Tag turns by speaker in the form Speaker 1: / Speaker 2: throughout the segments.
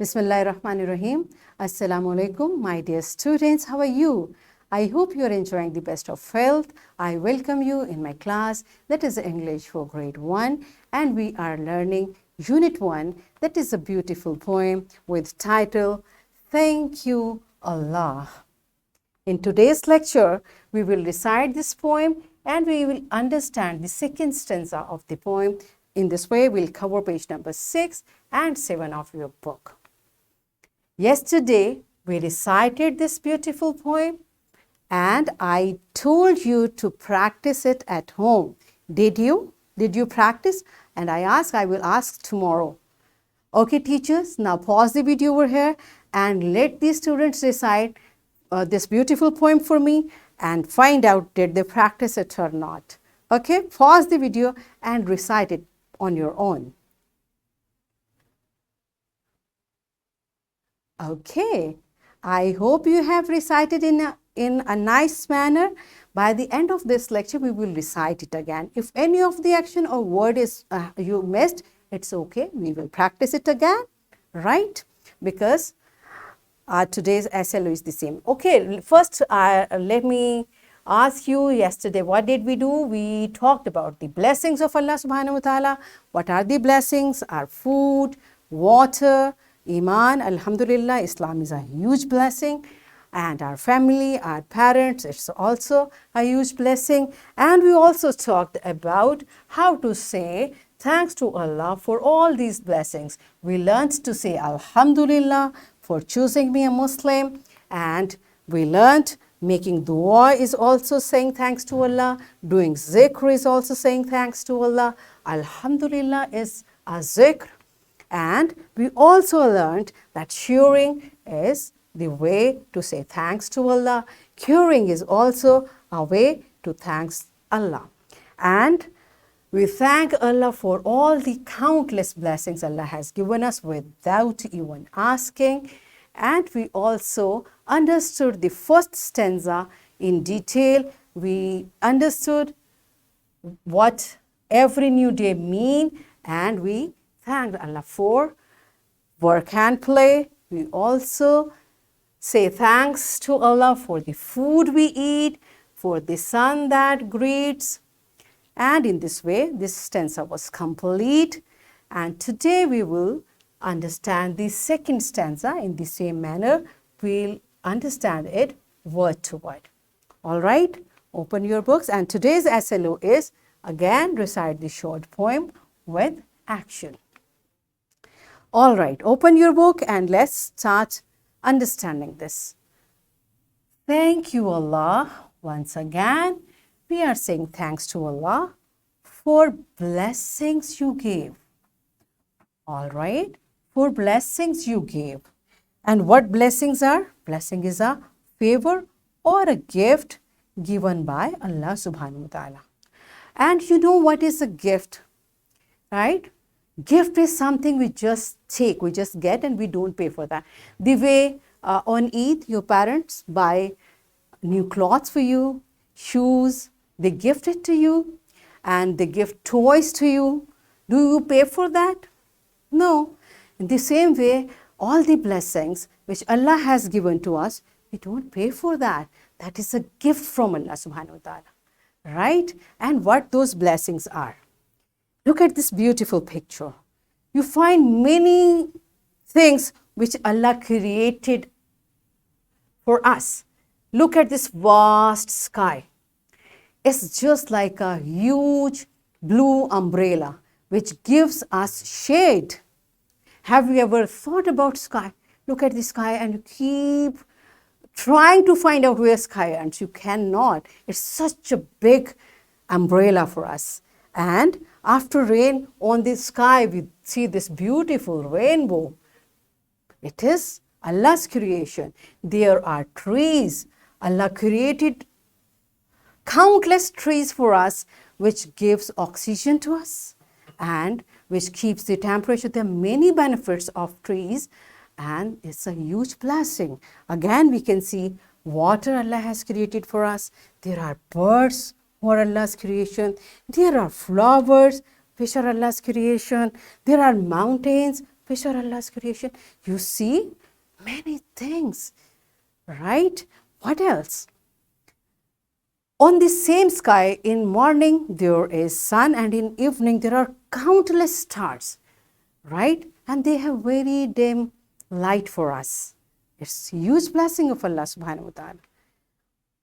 Speaker 1: Bismillahirrahmanirrahim. Assalamu alaikum, my dear students. How are you? I hope you are enjoying the best of health. I welcome you in my class, that is English for grade 1, and we are learning unit 1, that is a beautiful poem with title Thank You Allah. In today's lecture, we will recite this poem and we will understand the second stanza of the poem. In this way, we'll cover page number 6 and 7 of your book. Yesterday, we recited this beautiful poem and I told you to practice it at home. Did you? Did you practice? And I will ask tomorrow. Okay, teachers, now pause the video over here and let the students recite this beautiful poem for me and find out did they practice it or not. Okay, pause the video and recite it on your own. Okay, I hope you have recited in a nice manner. By the end of this lecture, we will recite it again. If any of the action or word is you missed, it's okay. We will practice it again, right? Because today's SLO is the same. Okay, first let me ask you, yesterday what did we do? We talked about the blessings of Allah subhanahu wa ta'ala. What are the blessings? Our food, water, Iman, Alhamdulillah, Islam is a huge blessing. And our family, our parents, it's also a huge blessing. And we also talked about how to say thanks to Allah for all these blessings. We learned to say Alhamdulillah for choosing me a Muslim. And we learned making dua is also saying thanks to Allah. Doing zikr is also saying thanks to Allah. Alhamdulillah is a zikr. And we also learned that sharing is the way to say thanks to Allah. Curing is also a way to thanks Allah. And we thank Allah for all the countless blessings Allah has given us without even asking. And we also understood the first stanza in detail. We understood what every new day means, and we thanked Allah for work and play. We also say thanks to Allah for the food we eat, for the sun that greets. And in this way, this stanza was complete. And today we will understand the second stanza in the same manner. We'll understand it word to word. All right, open your books. And today's SLO is, again, recite the short poem with action. All right, open your book and let's start understanding this. Thank you, Allah. Once again, we are saying thanks to Allah for blessings you gave. All right, for blessings you gave. And what blessings are? Blessing is a favor or a gift given by Allah subhanahu wa ta'ala. And you know what is a gift, right? Gift is something we just take, we just get, and we don't pay for that. The way on Eid, your parents buy new clothes for you, shoes, they gift it to you, and they give toys to you. Do you pay for that? No. In the same way, all the blessings which Allah has given to us, we don't pay for that. That is a gift from Allah subhanahu wa ta'ala, right? And what those blessings are. Look at this beautiful picture. You find many things which Allah created for us. Look at this vast sky. It's just like a huge blue umbrella which gives us shade. Have you ever thought about sky? Look at the sky and you keep trying to find out where sky ends. You cannot. It's such a big umbrella for us. And after rain on the sky, we see this beautiful rainbow. It is Allah's creation. There are trees. Allah created countless trees for us, which gives oxygen to us and which keeps the temperature. There are many benefits of trees, and it's a huge blessing. Again, we can see water Allah has created for us. There are birds who are Allah's creation. There are flowers which are Allah's creation. There are mountains which are Allah's creation. You see many things, right? What else? On the same sky, in morning there is sun, and in evening there are countless stars, right? And they have very dim light for us. It's a huge blessing of Allah subhanahu wa ta'ala.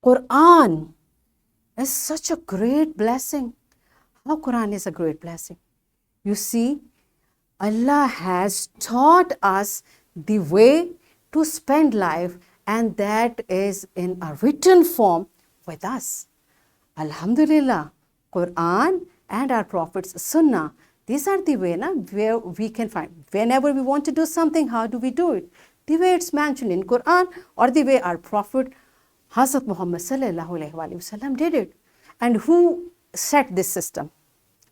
Speaker 1: Quran is such a great blessing. How Quran is a great blessing? You see, Allah has taught us the way to spend life, and that is in a written form with us. Alhamdulillah, Quran and our Prophet's Sunnah, these are the way where we can find. Whenever we want to do something, how do we do it? The way it's mentioned in Quran, or the way our Prophet Hazrat Muhammad sallallahu alaihi wasallam did it. And who set this system?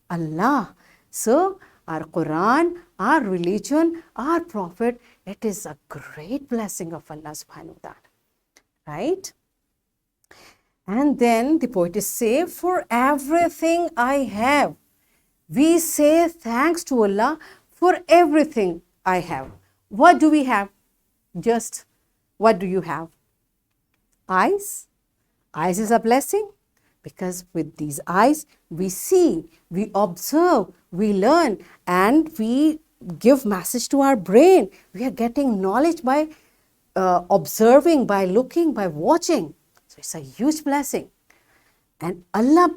Speaker 1: Allah. So our Quran, our religion, our Prophet, it is a great blessing of Allah subhanahu wa ta'ala. Right? And then the poet is say, for everything I have. We say thanks to Allah for everything I have. What do we have? Just what do you have? Eyes. Eyes is a blessing, because with these eyes we see, we observe, we learn, and we give message to our brain. We are getting knowledge by observing, by looking, by watching. So it's a huge blessing. And Allah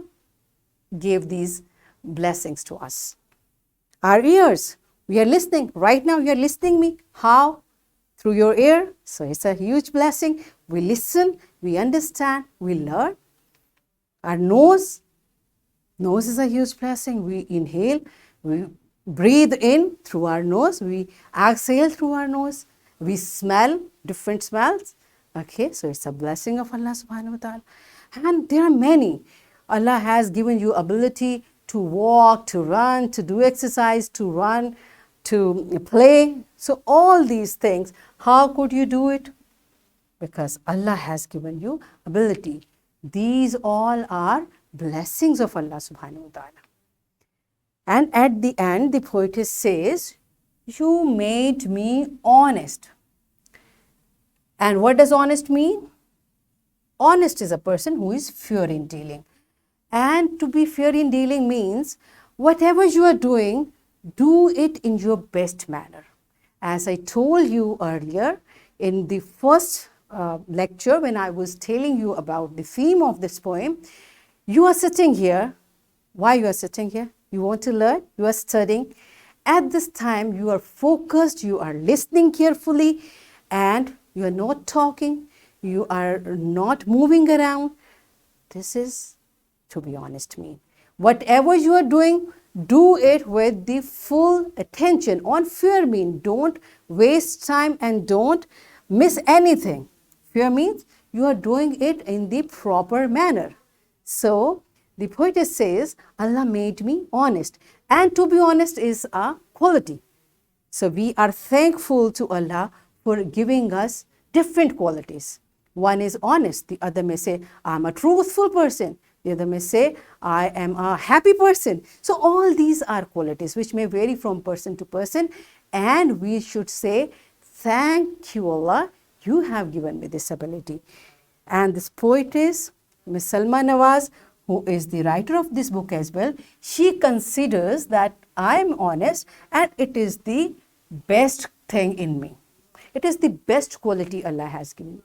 Speaker 1: gave these blessings to us. Our ears, we are listening. Right now you are listening me. How? Through your ear. So it's a huge blessing. We listen, we understand, we learn. Our nose is a huge blessing. We inhale, we breathe in through our nose, we exhale through our nose, we smell different smells. Okay, so it's a blessing of Allah subhanahu wa ta'ala. And there are many. Allah has given you ability to walk, to run, to do exercise, to run, to play. So all these things, how could you do it? Because Allah has given you ability. These all are blessings of Allah subhanahu wa ta'ala. And at the end, the poetess says, you made me honest. And what does honest mean? Honest is a person who is fair in dealing. And to be fair in dealing means whatever you are doing, do it in your best manner. As I told you earlier in the first lecture, when I was telling you about the theme of this poem, you are sitting here. Why you are sitting here? You want to learn, you are studying. At this time, you are focused, you are listening carefully, and you are not talking, you are not moving around. This is, to be honest, me. Whatever you are doing, do it with the full attention. On fear means don't waste time and don't miss anything. Fear means you are doing it in the proper manner. So the poetess says, Allah made me honest. And to be honest is a quality. So we are thankful to Allah for giving us different qualities. One is honest. The other may say, I'm a truthful person. The other may say, I am a happy person. So all these are qualities which may vary from person to person. And we should say, thank you, Allah, you have given me this ability. And this poetess, Miss Salma Nawaz, who is the writer of this book as well, she considers that I am honest and it is the best thing in me. It is the best quality Allah has given me.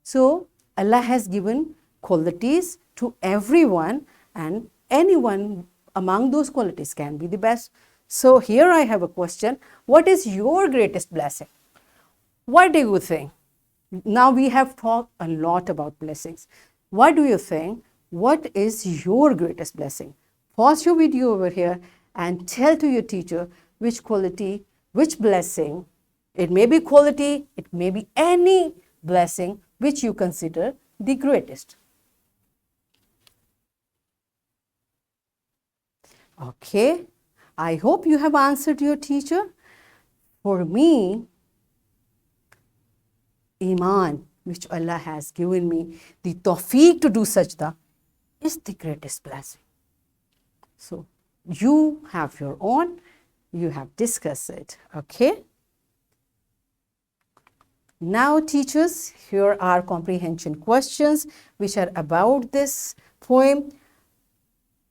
Speaker 1: So Allah has given qualities to everyone, and anyone among those qualities can be the best. So here I have a question. What is your greatest blessing? What do you think? Now we have talked a lot about blessings. What do you think? What is your greatest blessing? Pause your video over here and tell to your teacher which quality, which blessing. It may be quality, it may be any blessing which you consider the greatest. Okay, I hope you have answered your teacher. For me, Iman, which Allah has given me, the tawfiq to do sajda, is the greatest blessing. So, you have your own, you have discussed it. Okay. Now, teachers, here are comprehension questions which are about this poem,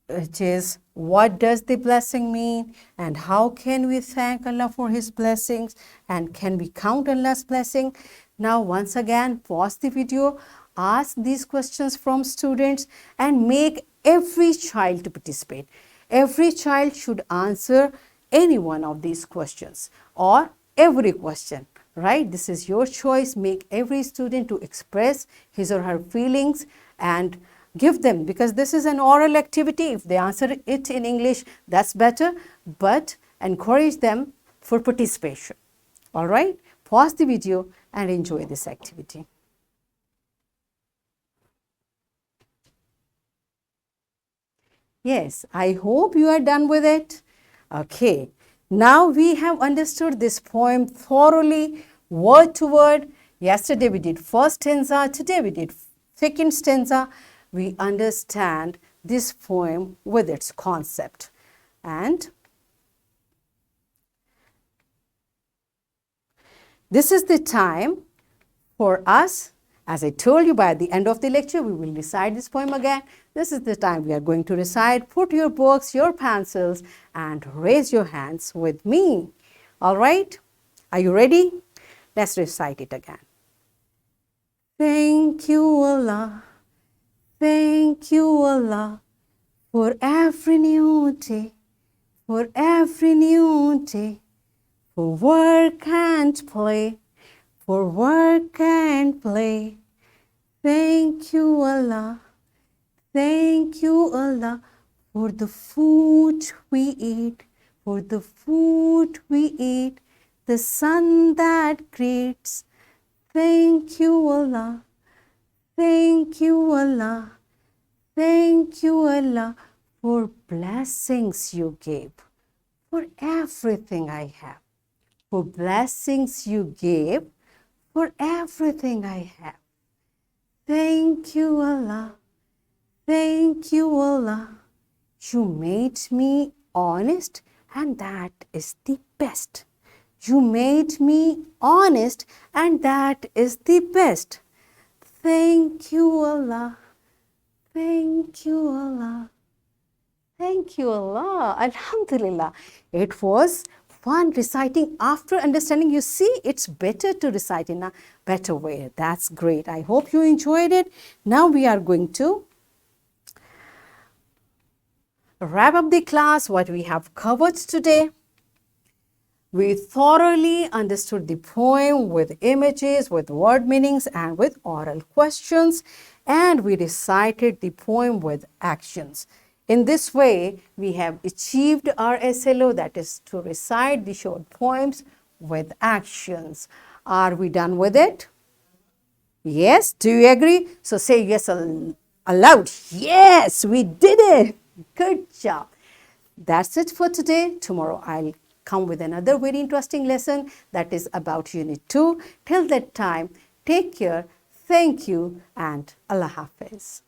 Speaker 1: which is, what does the blessing mean, and how can we thank Allah for His blessings, and can we count Allah's blessing? Now, once again, pause the video, ask these questions from students, and make every child to participate. Every child should answer any one of these questions or every question, right? This is your choice. Make every student to express his or her feelings and give them, because this is an oral activity. If they answer it in English, that's better, but encourage them for participation. All right? Pause the video and enjoy this activity. Yes, I hope you are done with it. Okay, now we have understood this poem thoroughly, word to word. Yesterday we did first stanza, today we did second stanza. We understand this poem with its concept. And this is the time for us. As I told you, by the end of the lecture, we will recite this poem again. This is the time we are going to recite. Put your books, your pencils, and raise your hands with me. All right? Are you ready? Let's recite it again. Thank you, Allah. Thank you, Allah, for every new day, for every new day, for work and play, for work and play. Thank you, Allah. Thank you, Allah, for the food we eat, for the food we eat, the sun that greets. Thank you, Allah. Thank you, Allah. Thank you, Allah, for blessings you gave, for everything I have, for blessings you gave, for everything I have. Thank you, Allah. Thank you, Allah. You made me honest, and that is the best. You made me honest, and that is the best. Thank you, Allah. Thank you, Allah. Thank you, Allah. Alhamdulillah. It was fun reciting after understanding. You see, it's better to recite in a better way. That's great. I hope you enjoyed it. Now we are going to wrap up the class, what we have covered today. We thoroughly understood the poem with images, with word meanings, and with oral questions, and we recited the poem with actions. In this way, we have achieved our SLO, that is to recite the short poems with actions. Are we done with it? Yes, do you agree? So say yes aloud. Yes, we did it. Good job. That's it for today. Tomorrow I'll come with another very interesting lesson that is about Unit 2. Till that time, take care, thank you, and Allah Hafiz.